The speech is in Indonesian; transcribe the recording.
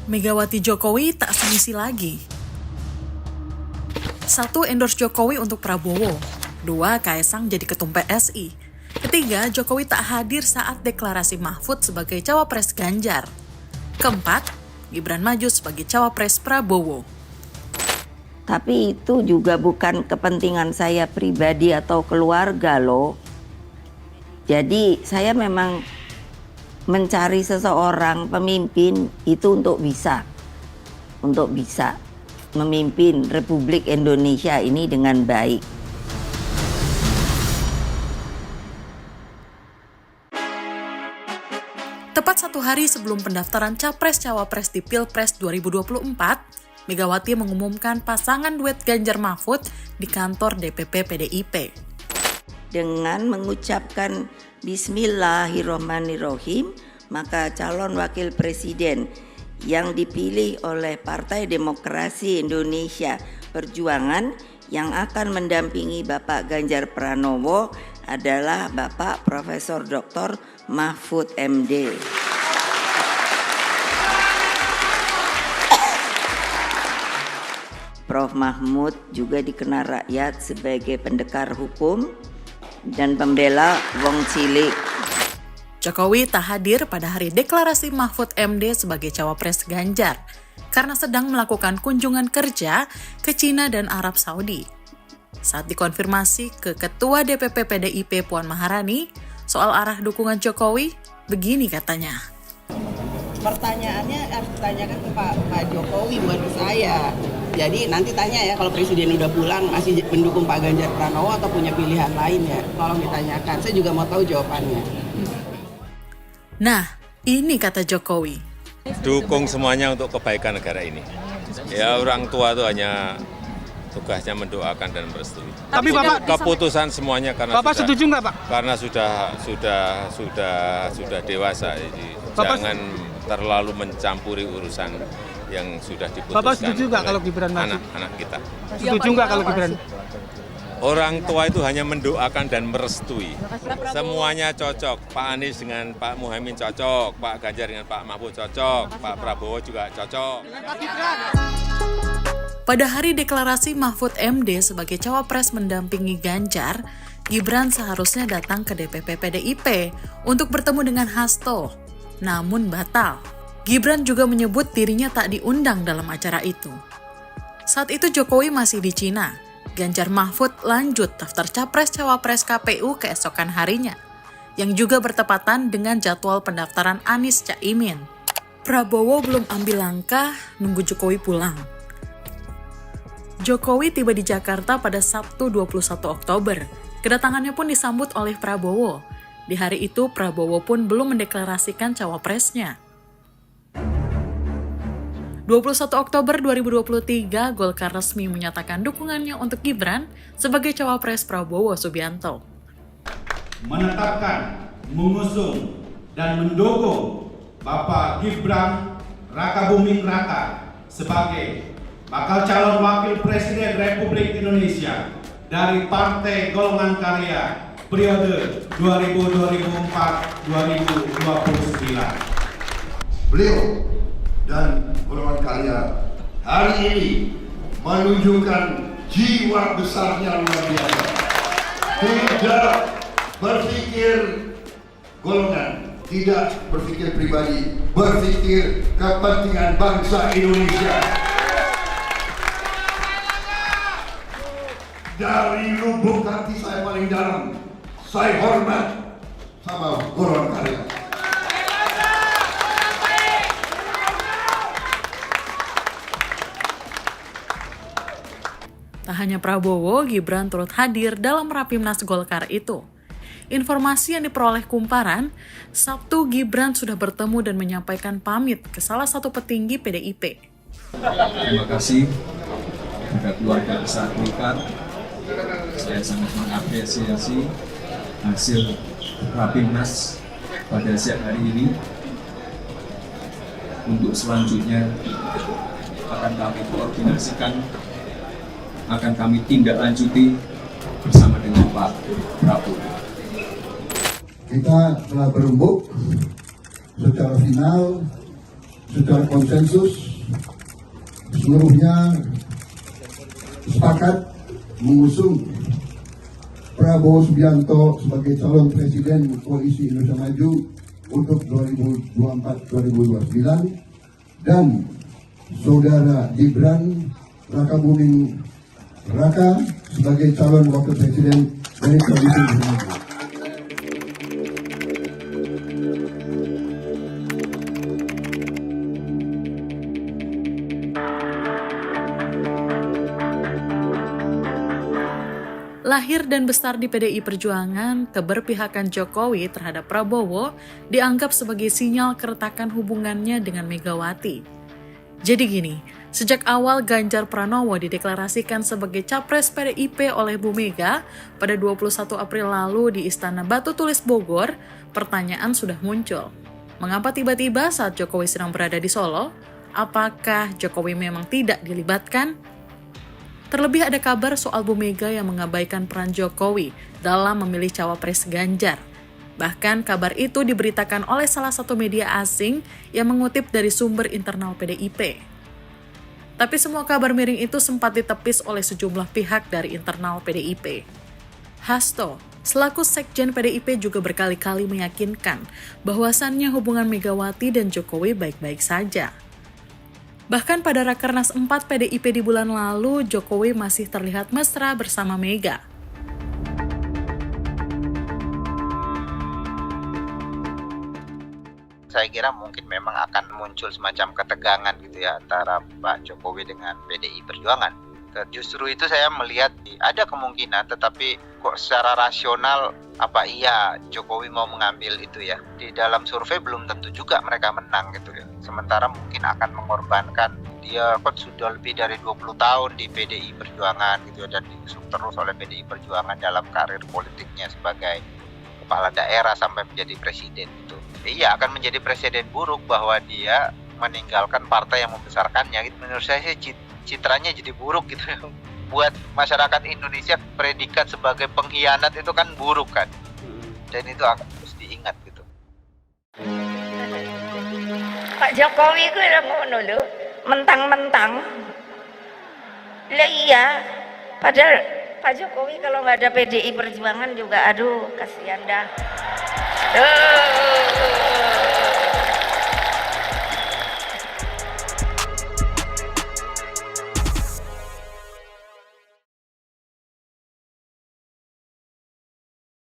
Megawati Jokowi tak semisi lagi. 1. Endorse Jokowi untuk Prabowo. 2. Kaesang jadi ketum PSI. 3. Jokowi tak hadir saat deklarasi Mahfud sebagai cawapres Ganjar. 4. Gibran maju sebagai cawapres Prabowo. Tapi itu juga bukan kepentingan saya pribadi atau keluarga loh. Jadi saya memang mencari seseorang pemimpin itu untuk bisa memimpin Republik Indonesia ini dengan baik. Tepat 1 hari sebelum pendaftaran Capres-Cawapres di Pilpres 2024, Megawati mengumumkan pasangan duet Ganjar Mahfud di kantor DPP PDIP. Dengan mengucapkan Bismillahirrohmanirrohim, maka calon wakil presiden yang dipilih oleh Partai Demokrasi Indonesia Perjuangan yang akan mendampingi Bapak Ganjar Pranowo adalah Bapak Profesor Dr. Mahfud MD. Prof. Mahfud juga dikenal rakyat sebagai pendekar hukum dan pembela wong cilik. Jokowi tak hadir pada hari deklarasi Mahfud MD sebagai cawapres Ganjar karena sedang melakukan kunjungan kerja ke Cina dan Arab Saudi. Saat dikonfirmasi ke Ketua DPP PDIP Puan Maharani soal arah dukungan Jokowi, begini katanya. Pertanyaannya harus ditanyakan ke Pak Jokowi, bukan ke saya. Jadi nanti tanya ya, kalau Presiden udah pulang masih mendukung Pak Ganjar Pranowo atau punya pilihan lain ya, tolong ditanyakan. Saya juga mau tahu jawabannya. Nah, ini kata Jokowi. Dukung semuanya untuk kebaikan negara ini. Ya, orang tua itu hanya tugasnya mendoakan dan merestui. Tapi Bapak keputusan semuanya karena Bapak setuju nggak, Pak? Karena sudah dewasa, jadi jangan terlalu mencampuri urusan yang sudah diputuskan. Bapak setuju nggak kalau Gibran maju? Anak-anak kita. Setuju nggak kalau Gibran? Orang tua itu hanya mendoakan dan merestui. Semuanya cocok. Pak Anies dengan Pak Muhaimin cocok, Pak Ganjar dengan Pak Mahfud cocok, Pak Prabowo juga cocok. Pada hari deklarasi Mahfud MD sebagai cawapres mendampingi Ganjar, Gibran seharusnya datang ke DPP PDIP untuk bertemu dengan Hasto, namun batal. Gibran juga menyebut dirinya tak diundang dalam acara itu. Saat itu Jokowi masih di Cina. Ganjar Mahfud lanjut daftar Capres-Cawapres KPU keesokan harinya, yang juga bertepatan dengan jadwal pendaftaran Anies Caimin. Prabowo belum ambil langkah nunggu Jokowi pulang. Jokowi tiba di Jakarta pada Sabtu 21 Oktober. Kedatangannya pun disambut oleh Prabowo. Di hari itu Prabowo pun belum mendeklarasikan cawapresnya. 21 Oktober 2023, Golkar resmi menyatakan dukungannya untuk Gibran sebagai cawapres Prabowo Subianto. Menetapkan, mengusung, dan mendukung Bapak Gibran Rakabuming Raka sebagai bakal calon wakil presiden Republik Indonesia dari Partai Golongan Karya periode 2024-2029. Beliau dan golongan karya hari ini menunjukkan jiwa besarnya luar biasa. Tidak berpikir golongan, tidak berpikir pribadi, berpikir kepentingan bangsa Indonesia. Dari lubuk hati saya paling dalam, saya hormat sama golongan karya. Tak hanya Prabowo, Gibran turut hadir dalam Rapimnas Golkar itu. Informasi yang diperoleh Kumparan, Sabtu Gibran sudah bertemu dan menyampaikan pamit ke salah satu petinggi PDIP. Terima kasih kepada keluarga besar Golkar. Saya sangat mengapresiasi hasil Rapimnas pada siang hari ini. Untuk selanjutnya akan kami koordinasikan, akan kami tindak lanjuti bersama dengan Pak Prabowo. Kita telah berembuk secara final secara konsensus seluruhnya sepakat mengusung Prabowo Subianto sebagai calon presiden Koalisi Indonesia Maju untuk 2024-2029 dan Saudara Gibran Rakabuming Raka sebagai calon wakil presiden dari Koalisi Indonesia Maju. Lahir dan besar di PDI Perjuangan, keberpihakan Jokowi terhadap Prabowo dianggap sebagai sinyal keretakan hubungannya dengan Megawati. Jadi gini, sejak awal Ganjar Pranowo dideklarasikan sebagai capres PDIP oleh Bu Mega pada 21 April lalu di Istana Batu Tulis Bogor, pertanyaan sudah muncul. Mengapa tiba-tiba saat Jokowi sedang berada di Solo? Apakah Jokowi memang tidak dilibatkan? Terlebih ada kabar soal Bu Mega yang mengabaikan peran Jokowi dalam memilih cawapres Ganjar. Bahkan kabar itu diberitakan oleh salah satu media asing yang mengutip dari sumber internal PDIP. Tapi semua kabar miring itu sempat ditepis oleh sejumlah pihak dari internal PDIP. Hasto, selaku Sekjen PDIP juga berkali-kali meyakinkan bahwasannya hubungan Megawati dan Jokowi baik-baik saja. Bahkan pada Rakernas 4 PDIP di bulan lalu, Jokowi masih terlihat mesra bersama Mega. Saya kira mungkin memang akan muncul semacam ketegangan gitu ya antara Pak Jokowi dengan PDI Perjuangan. Justru itu saya melihat ada kemungkinan, tetapi kok secara rasional apa iya Jokowi mau mengambil itu ya. Di dalam survei belum tentu juga mereka menang gitu ya. Sementara mungkin akan mengorbankan, dia kan sudah lebih dari 20 tahun di PDI Perjuangan gitu ya, dan diusung terus oleh PDI Perjuangan dalam karir politiknya sebagai kepala daerah sampai menjadi presiden gitu. Iya, akan menjadi presiden buruk bahwa dia meninggalkan partai yang membesarkannya gitu. Menurut saya sih citranya jadi buruk gitu. Buat masyarakat Indonesia predikat sebagai pengkhianat itu kan buruk kan. Dan itu akan terus diingat gitu. Pak Jokowi itu udah ngono lho, mentang-mentang. Lah iya, padahal Pak Jokowi kalau nggak ada PDI Perjuangan juga aduh kasihan dah.